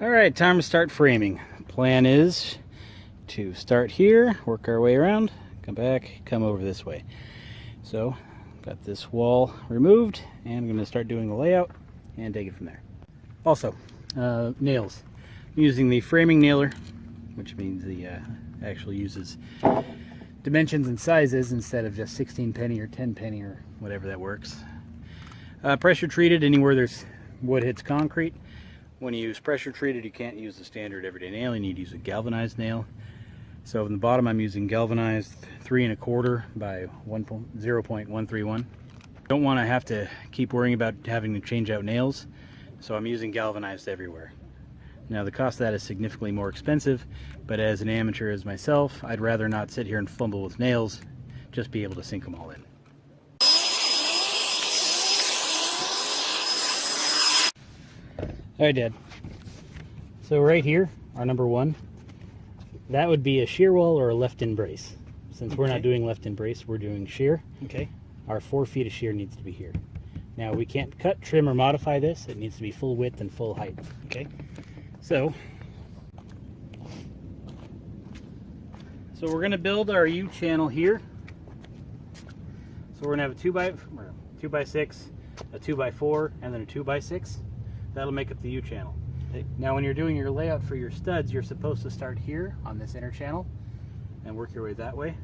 Alright, time to start framing. Plan is to start here, work our way around, come back, come over this way. So, got this wall removed, and I'm going to start doing the layout and take it from there. Also, nails. I'm using the framing nailer, which means the actually uses dimensions and sizes instead of just 16 penny or 10 penny or whatever that works. Pressure treated anywhere there's wood hits concrete. When you use pressure treated, you can't use the standard everyday nail. You need to use a galvanized nail. So in the bottom, I'm using galvanized 3 1/4 by 0.131. Don't want to have to keep worrying about having to change out nails, so I'm using galvanized everywhere. Now the cost of that is significantly more expensive, but as an amateur as myself, I'd rather not sit here and fumble with nails, just be able to sink them all in. Alright, Dad. So right here, our number 1, that would be a shear wall or a left-in brace. Since we're not doing left-in brace, we're doing shear. Okay. Our 4 feet of shear needs to be here. Now we can't cut, trim, or modify this. It needs to be full width and full height. Okay. So we're going to build our U channel here. So we're going to have a 2 by 6, a 2 by 4, and then a 2 by 6. That'll make up the U channel. Okay. Now when you're doing your layout for your studs, you're supposed to start here on this inner channel and work your way that way.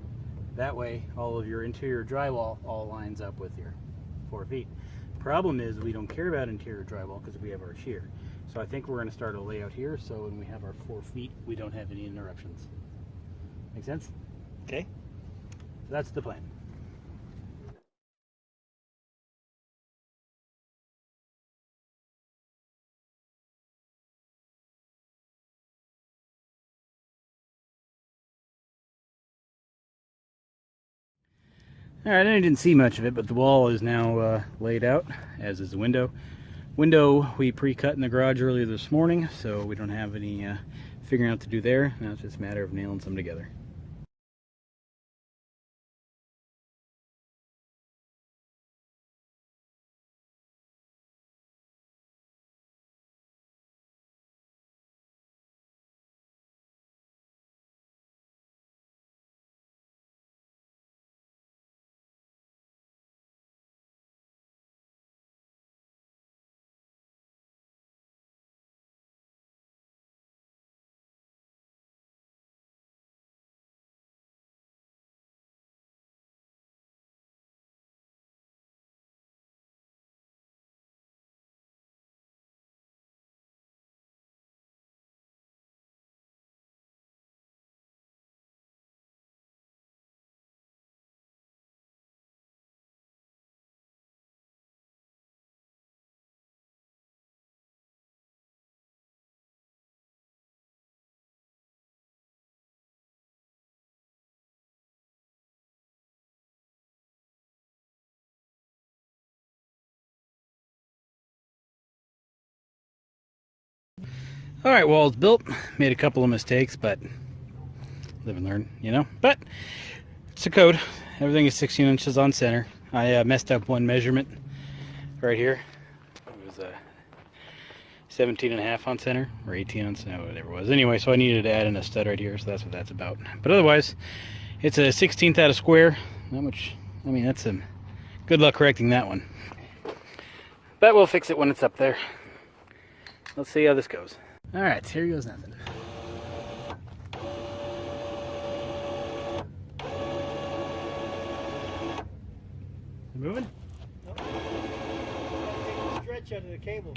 That way all of your interior drywall all lines up with your 4 feet. Problem is we don't care about interior drywall because we have our shear. So I think we're going to start a layout here so when we have our 4 feet we don't have any interruptions. Make sense? Okay. So that's the plan. Alright, I didn't see much of it, but the wall is now laid out, as is the window. Window we pre-cut in the garage earlier this morning, so we don't have any figuring out to do there. Now it's just a matter of nailing some together. Alright, wall's built. Made a couple of mistakes, but live and learn, you know. But it's a code. Everything is 16 inches on center. I messed up one measurement right here. It was 17.5 on center, or 18 on center, whatever it was. Anyway, so I needed to add in a stud right here, so that's what that's about. But otherwise, it's a 16th out of square. Not much, I mean, that's some good luck correcting that one. But we'll fix it when it's up there. Let's see how this goes. Alright, here goes nothing. Moving? Nope. Stretch out of the cable.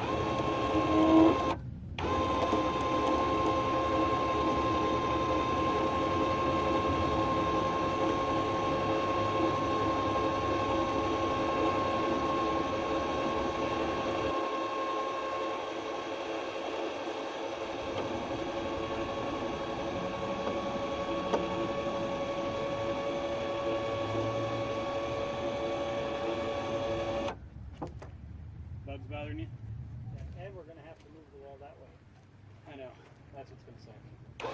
Bugs bothering you? Yeah, and we're going to have to move the wall that way. I know. That's what's going to suck. Well,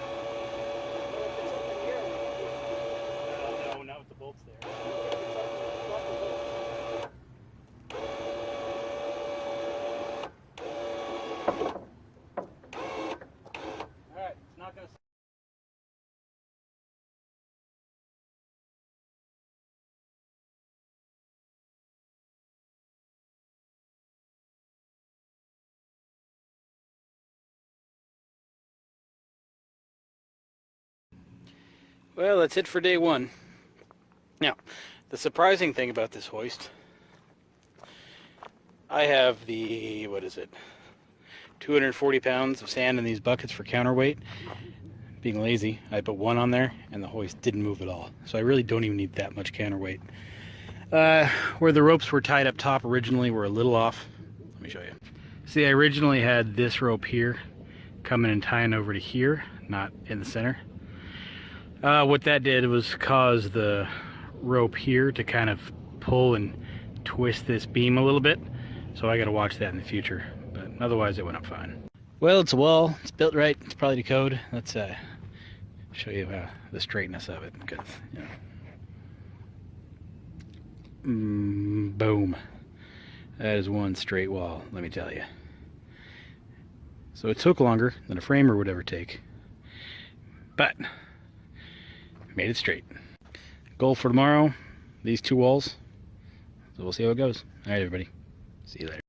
if it's up in here, No, not with the bolts there. if it's up the bolts. Well, that's it for day one. Now, the surprising thing about this hoist, I have the, 240 pounds of sand in these buckets for counterweight. Being lazy, I put one on there and the hoist didn't move at all. So I really don't even need that much counterweight. Where the ropes were tied up top originally were a little off. Let me show you. See, I originally had this rope here coming and tying over to here, not in the center. What that did was cause the rope here to kind of pull and twist this beam a little bit. So I gotta watch that in the future, but otherwise it went up fine. Well, it's a wall, it's built right, it's probably the code. Let's show you the straightness of it, because, you know. Boom. That is one straight wall, let me tell you. So it took longer than a framer would ever take, but made it straight. Goal for tomorrow, these two walls. So we'll see how it goes. All right, everybody. See you later.